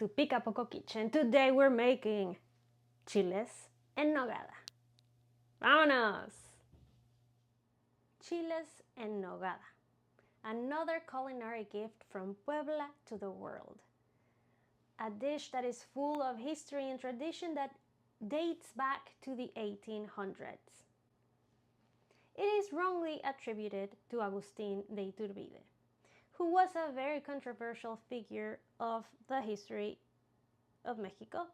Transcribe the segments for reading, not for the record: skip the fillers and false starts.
to Pica Poco Kitchen. Today we're making chiles en nogada. ¡Vámonos! Chiles en nogada. Another culinary gift from Puebla to the world. A dish that is full of history and tradition that dates back to the 1800s. It is wrongly attributed to Agustín de Iturbide, who was a very controversial figure of the history of Mexico,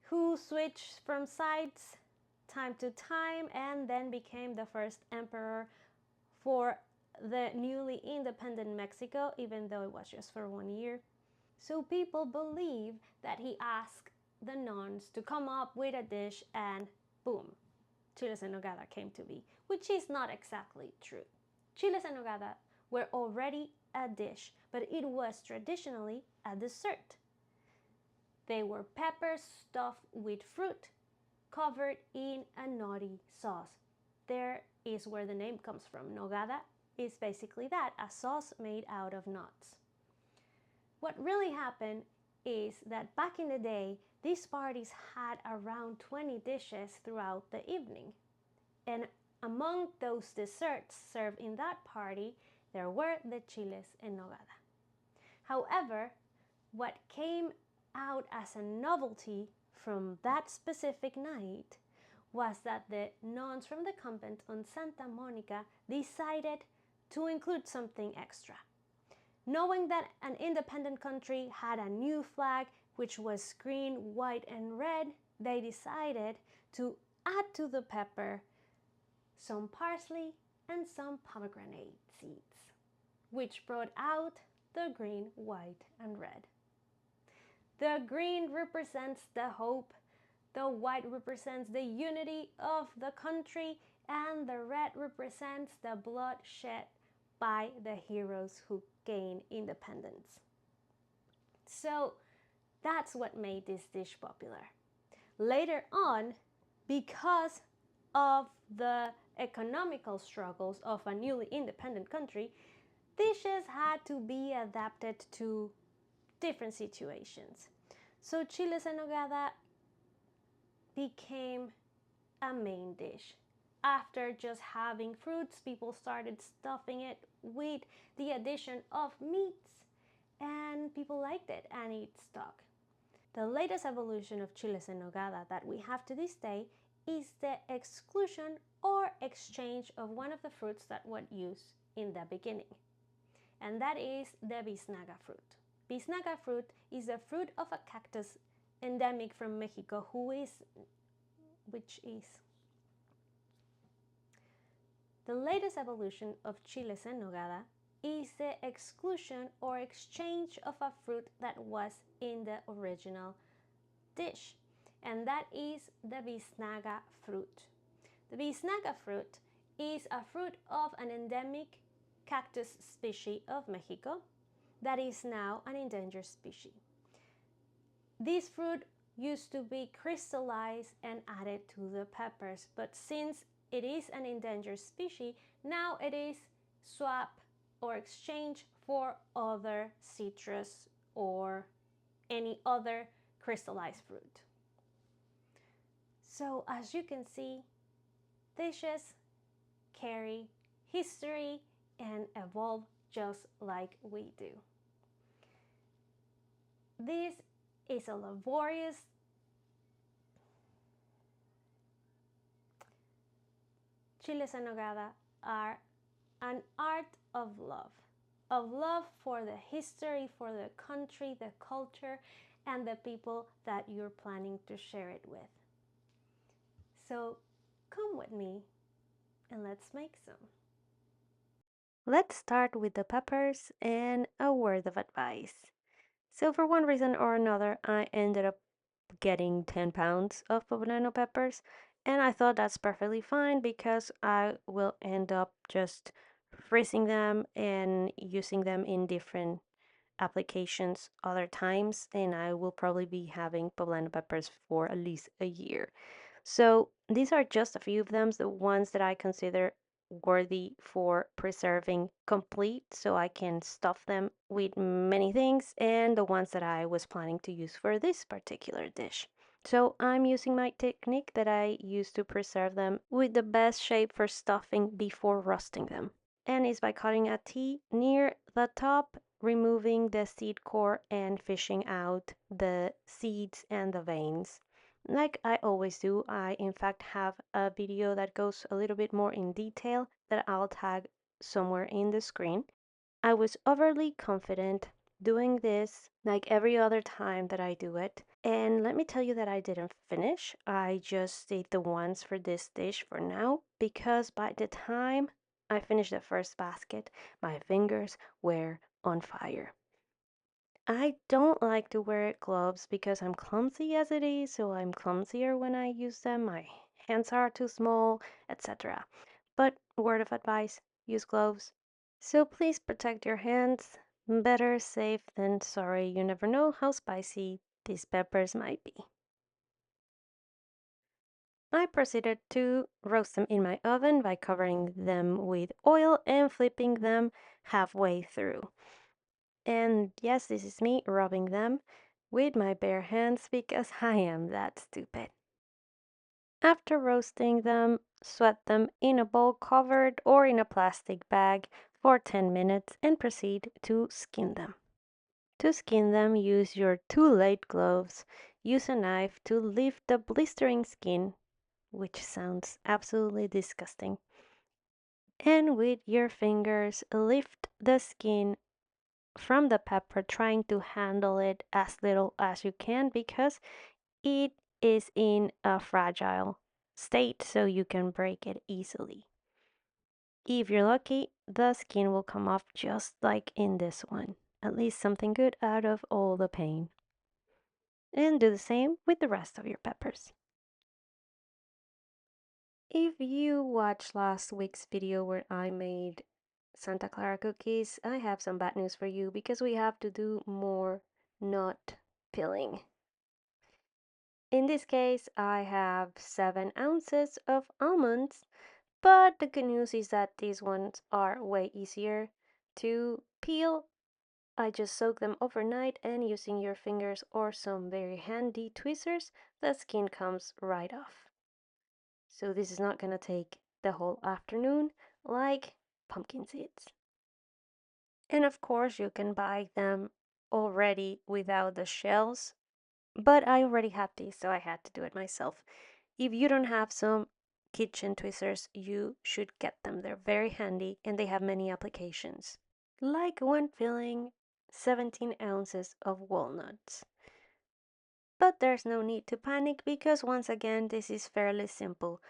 who switched from sides time to time and then became the first emperor for the newly independent Mexico, even though it was just for 1 year. So people believe that he asked the nuns to come up with a dish and boom, chiles en nogada came to be, which is not exactly true. Chiles en nogada were already a dish, but it was traditionally a dessert. They were peppers stuffed with fruit, covered in a nutty sauce. There is where the name comes from. Nogada is basically that, a sauce made out of nuts. What really happened is that back in the day, these parties had around 20 dishes throughout the evening. And among those desserts served in that party, there were the chiles en nogada. However, what came out as a novelty from that specific night was that the nuns from the convent on Santa Monica decided to include something extra. Knowing that an independent country had a new flag, which was green, white, and red, they decided to add to the pepper some parsley and some pomegranate seeds, which brought out the green, white, and red. The green represents the hope, the white represents the unity of the country, and the red represents the blood shed by the heroes who gained independence. So that's what made this dish popular. Later on, because of the economical struggles of a newly independent country, dishes had to be adapted to different situations. So chiles en nogada became a main dish. After just having fruits, people started stuffing it with the addition of meats, and people liked it and it stuck. The latest evolution of chiles en nogada that we have to this day is the exclusion or exchange of one of the fruits that were used in the beginning, and that is the biznaga fruit. Biznaga fruit is a fruit of a cactus endemic from Mexico, which is the latest evolution of chiles en nogada is the exclusion or exchange of a fruit that was in the original dish, and that is the biznaga fruit. The biznaga fruit is a fruit of an endemic cactus species of Mexico that is now an endangered species. This fruit used to be crystallized and added to the peppers, but since it is an endangered species, now it is swapped or exchanged for other citrus or any other crystallized fruit. So as you can see, dishes carry history and evolve just like we do. This is a laborious chiles en nogada are an art of love for the history, for the country, the culture, and the people that you're planning to share it with. So come with me and let's make some. Let's start with the peppers and a word of advice. So for one reason or another, I ended up getting 10 pounds of Poblano peppers, and I thought that's perfectly fine because I will end up just freezing them and using them in different applications other times, and I will probably be having Poblano peppers for at least a year. So these are just a few of them, the ones that I consider worthy for preserving complete, so I can stuff them with many things, and the ones that I was planning to use for this particular dish. So I'm using my technique that I use to preserve them with the best shape for stuffing before roasting them. And is by cutting a T near the top, removing the seed core and fishing out the seeds and the veins. Like I always do, I in fact have a video that goes a little bit more in detail that I'll tag somewhere in the screen. I was overly confident doing this like every other time that I do it. And let me tell you that I didn't finish. I just did the ones for this dish for now because by the time I finished the first basket, my fingers were on fire. I don't like to wear gloves because I'm clumsy as it is, so I'm clumsier when I use them. My hands are too small, etc. But word of advice, use gloves. So please protect your hands. Better safe than sorry. You never know how spicy these peppers might be. I proceeded to roast them in my oven by covering them with oil and flipping them halfway through. And yes, this is me rubbing them with my bare hands because I am that stupid. After roasting them, sweat them in a bowl covered or in a plastic bag for 10 minutes and proceed to skin them. To skin them, use your too late gloves. Use a knife to lift the blistering skin, which sounds absolutely disgusting. And with your fingers, lift the skin from the pepper, trying to handle it as little as you can because it is in a fragile state, so you can break it easily. If you're lucky, the skin will come off just like in this one. At least something good out of all the pain. And do the same with the rest of your peppers. If you watched last week's video where I made Santa Clara cookies, I have some bad news for you because we have to do more nut peeling. In this case, I have 7 ounces of almonds, but the good news is that these ones are way easier to peel. I just soak them overnight, and using your fingers or some very handy tweezers, the skin comes right off. So this is not gonna take the whole afternoon like pumpkin seeds. And of course, you can buy them already without the shells, but I already had these, so I had to do it myself. If you don't have some kitchen tweezers, you should get them. They're very handy and they have many applications. Like when filling 17 ounces of walnuts. But there's no need to panic because once again, this is fairly simple.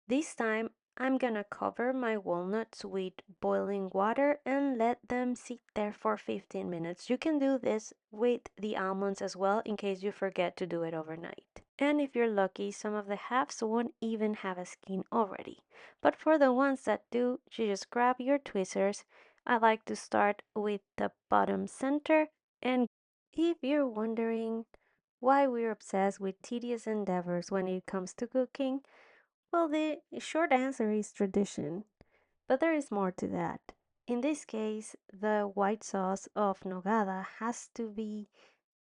This time, I'm gonna cover my walnuts with boiling water and let them sit there for 15 minutes. You can do this with the almonds as well in case you forget to do it overnight. And if you're lucky, some of the halves won't even have a skin already. But for the ones that do, you just grab your tweezers. I like to start with the bottom center. And if you're wondering why we're obsessed with tedious endeavors when it comes to cooking, well, the short answer is tradition, but there is more to that. In this case, the white sauce of Nogada has to be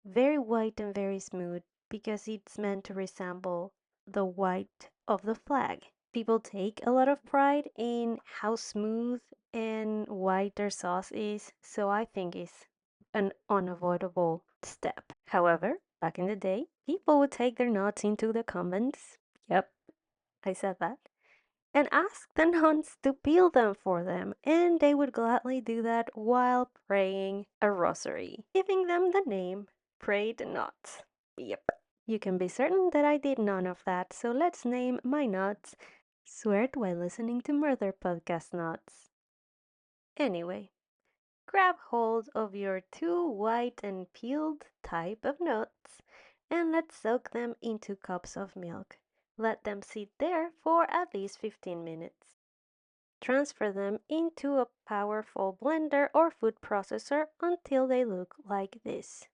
very white and very smooth because it's meant to resemble the white of the flag. People take a lot of pride in how smooth and white their sauce is, so I think it's an unavoidable step. However, back in the day, people would take their nuts into the convents. Yep, I said that, and ask the nuns to peel them for them, and they would gladly do that while praying a rosary, giving them the name Prayed Nuts. Yep. You can be certain that I did none of that, so let's name my nuts Swear it while listening to Murder Podcast Nuts. Anyway, grab hold of your 2 white and peeled type of nuts and let's soak them in 2 cups of milk. Let them sit there for at least 15 minutes. Transfer them into a powerful blender or food processor until they look like this.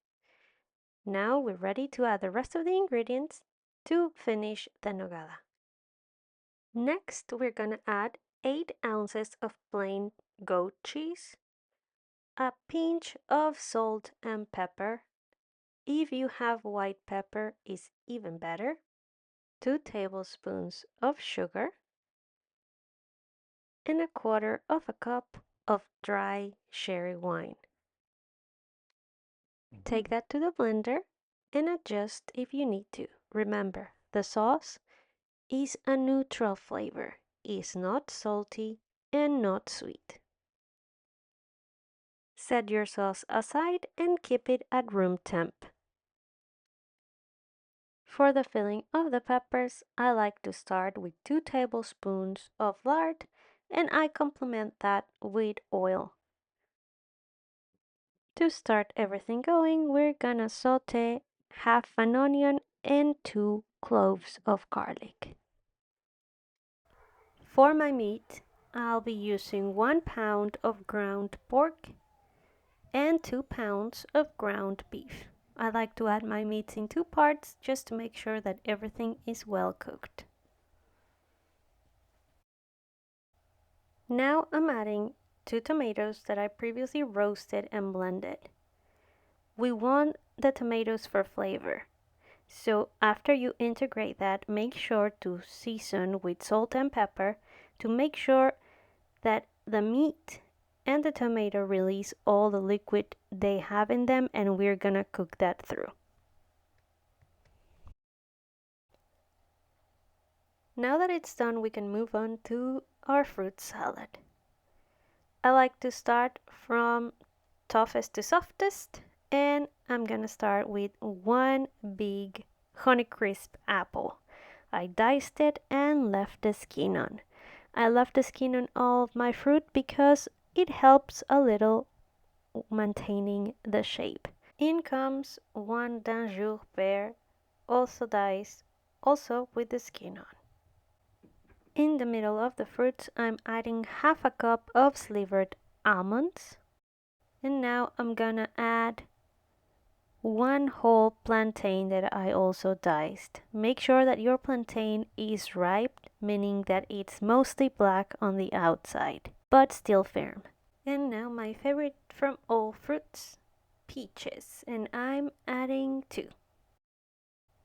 Now we're ready to add the rest of the ingredients to finish the nogada. Next, we're gonna add 8 ounces of plain goat cheese, a pinch of salt and pepper. If you have white pepper, is even better. 2 tablespoons of sugar, and a quarter of a cup of dry sherry wine. Take that to the blender and adjust if you need to. Remember, the sauce is a neutral flavor, is not salty and not sweet. Set your sauce aside and keep it at room temp. For the filling of the peppers, I like to start with 2 tablespoons of lard and I complement that with oil. To start everything going, we're gonna saute half an onion and 2 cloves of garlic. For my meat, I'll be using 1 pound of ground pork and 2 pounds of ground beef. I like to add my meats in 2 parts just to make sure that everything is well cooked. Now I'm adding 2 tomatoes that I previously roasted and blended. We want the tomatoes for flavor. So after you integrate that, make sure to season with salt and pepper to make sure that the meat and the tomato release all the liquid they have in them, and we're gonna cook that through. Now that it's done, we can move on to our fruit salad. I like to start from toughest to softest, and I'm gonna start with 1 big Honeycrisp apple. I diced it and left the skin on. I left the skin on all of my fruit because it helps a little maintaining the shape. In comes 1 Danjou pear, also diced, also with the skin on. In the middle of the fruits, I'm adding half a cup of slivered almonds. And now I'm gonna add 1 whole plantain that I also diced. Make sure that your plantain is ripe, meaning that it's mostly black on the outside, but still firm. And now my favorite from all fruits, peaches, and I'm adding 2.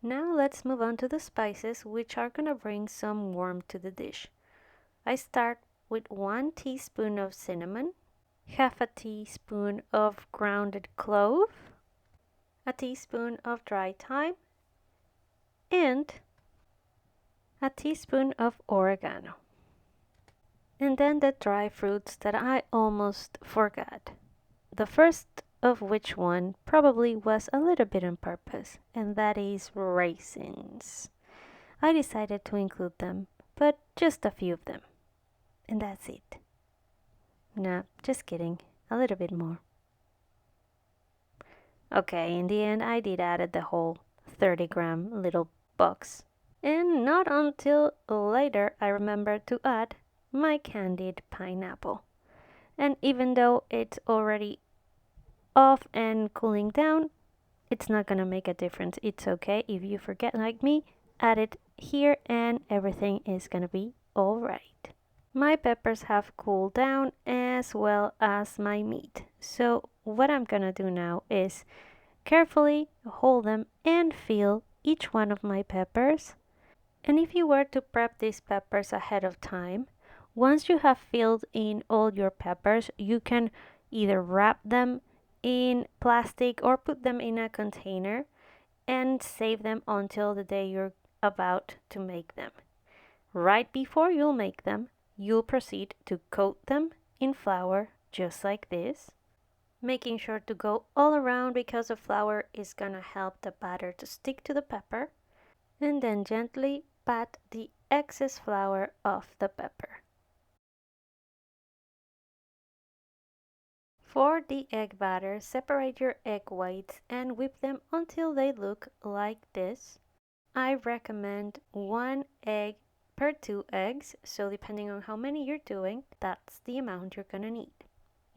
Now let's move on to the spices, which are gonna bring some warmth to the dish. I start with 1 teaspoon of cinnamon, half a teaspoon of grounded clove, a teaspoon of dry thyme, and a teaspoon of oregano. And then the dry fruits that I almost forgot. The first of which one probably was a little bit on purpose, and that is raisins. I decided to include them, but just a few of them. And that's it. No, just kidding. A little bit more. Okay, in the end I did add the whole 30-gram little box. And not until later I remembered to add my candied pineapple. And even though it's already off and cooling down, it's not gonna make a difference. It's okay if you forget like me, add it here and everything is gonna be alright. My peppers have cooled down as well as my meat. So what I'm gonna do now is carefully hold them and feel each one of my peppers. And if you were to prep these peppers ahead of time, once you have filled in all your peppers, you can either wrap them in plastic or put them in a container and save them until the day you're about to make them. Right before you'll make them, you'll proceed to coat them in flour just like this, making sure to go all around because the flour is gonna help the batter to stick to the pepper, and then gently pat the excess flour off the pepper. For the egg batter, separate your egg whites and whip them until they look like this. I recommend 1 egg per 2 eggs, so depending on how many you're doing, that's the amount you're gonna need.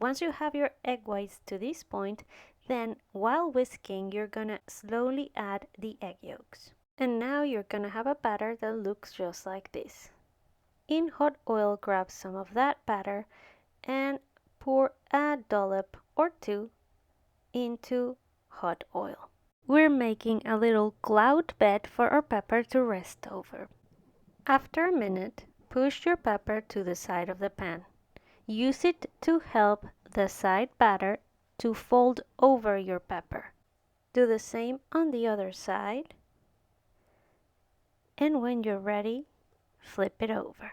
Once you have your egg whites to this point, then while whisking, you're gonna slowly add the egg yolks. And now you're gonna have a batter that looks just like this. in hot oil, grab some of that batter and pour a dollop or two into hot oil. We're making a little cloud bed for our pepper to rest over. After a minute, push your pepper to the side of the pan. Use it to help the side batter to fold over your pepper. Do the same on the other side, and when you're ready, flip it over.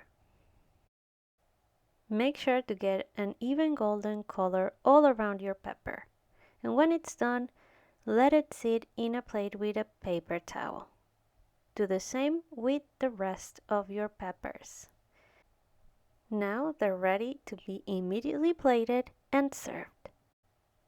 Make sure to get an even golden color all around your pepper, and when it's done, let it sit in a plate with a paper towel. Do the same with the rest of your peppers. Now they're ready to be immediately plated and served.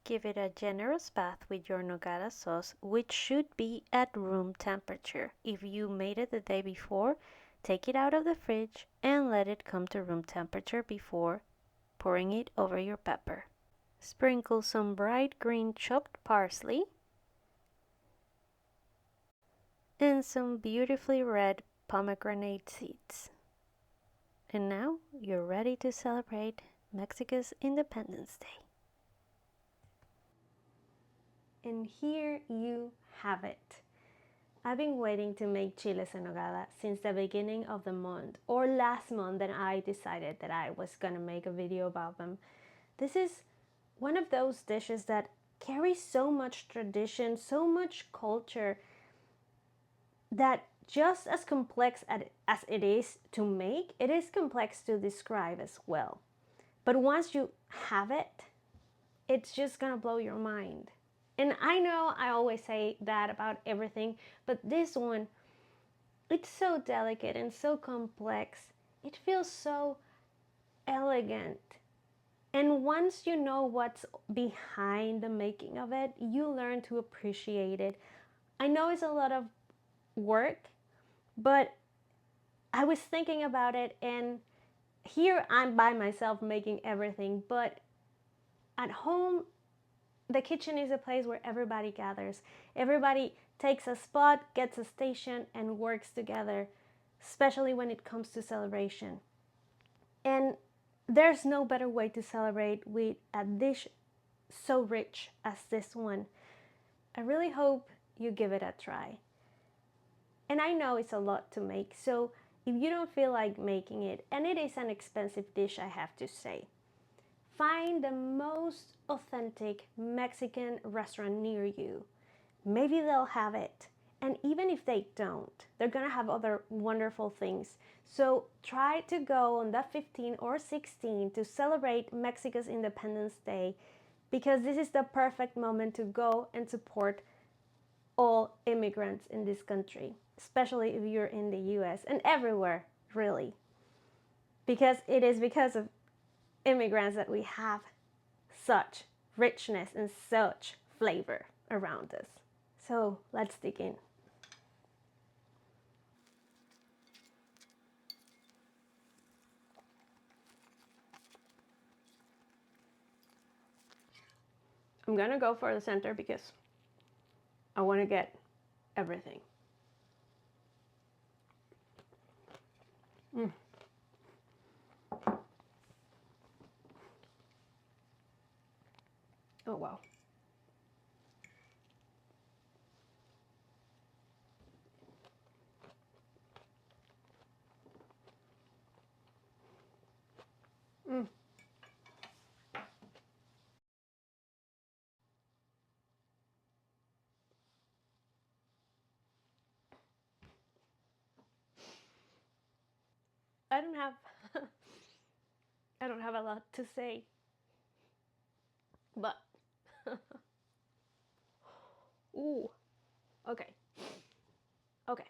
Give it a generous bath with your Nogada sauce, which should be at room temperature. If you made it the day before, take it out of the fridge and let it come to room temperature before pouring it over your pepper. Sprinkle some bright green chopped parsley and some beautifully red pomegranate seeds. And now you're ready to celebrate Mexico's Independence Day. And here you have it. I've been waiting to make chiles en nogada since the beginning of the month, or last month, that I decided that I was gonna make a video about them. This is one of those dishes that carries so much tradition, so much culture, that just as complex as it is to make, it is complex to describe as well. But once you have it, it's just gonna blow your mind. And I know I always say that about everything, but this one, it's so delicate and so complex. It feels so elegant. And once you know what's behind the making of it, you learn to appreciate it. I know it's a lot of work, but I was thinking about it, and here I'm by myself making everything, but at home, the kitchen is a place where everybody gathers. Everybody takes a spot, gets a station, and works together, especially when it comes to celebration. And there's no better way to celebrate with a dish so rich as this one. I really hope you give it a try. And I know it's a lot to make, so if you don't feel like making it, and it is an expensive dish, I have to say, find the most authentic Mexican restaurant near you. Maybe they'll have it. And even if they don't, they're gonna have other wonderful things. So try to go on the 15th or 16th to celebrate Mexico's Independence Day, because this is the perfect moment to go and support all immigrants in this country, especially if you're in the US and everywhere, really. Because it is because of immigrants that we have such richness and such flavor around us. So let's dig in. I'm gonna go for the center because I want to get everything. Oh wow. I don't have I don't have a lot to say, but ooh, okay. Okay.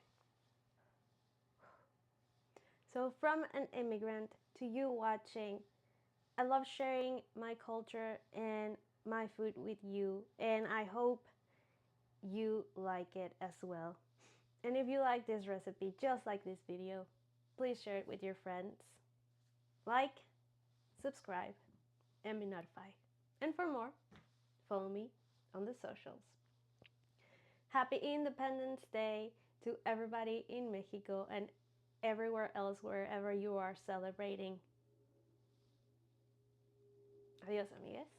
So from an immigrant to you watching, I love sharing my culture and my food with you, and I hope you like it as well. And if you like this recipe just like this video, please share it with your friends. Like, subscribe, and be notified. And for more, follow me on the socials. Happy Independence Day to everybody in Mexico and everywhere else, wherever you are celebrating. Adiós, amigues.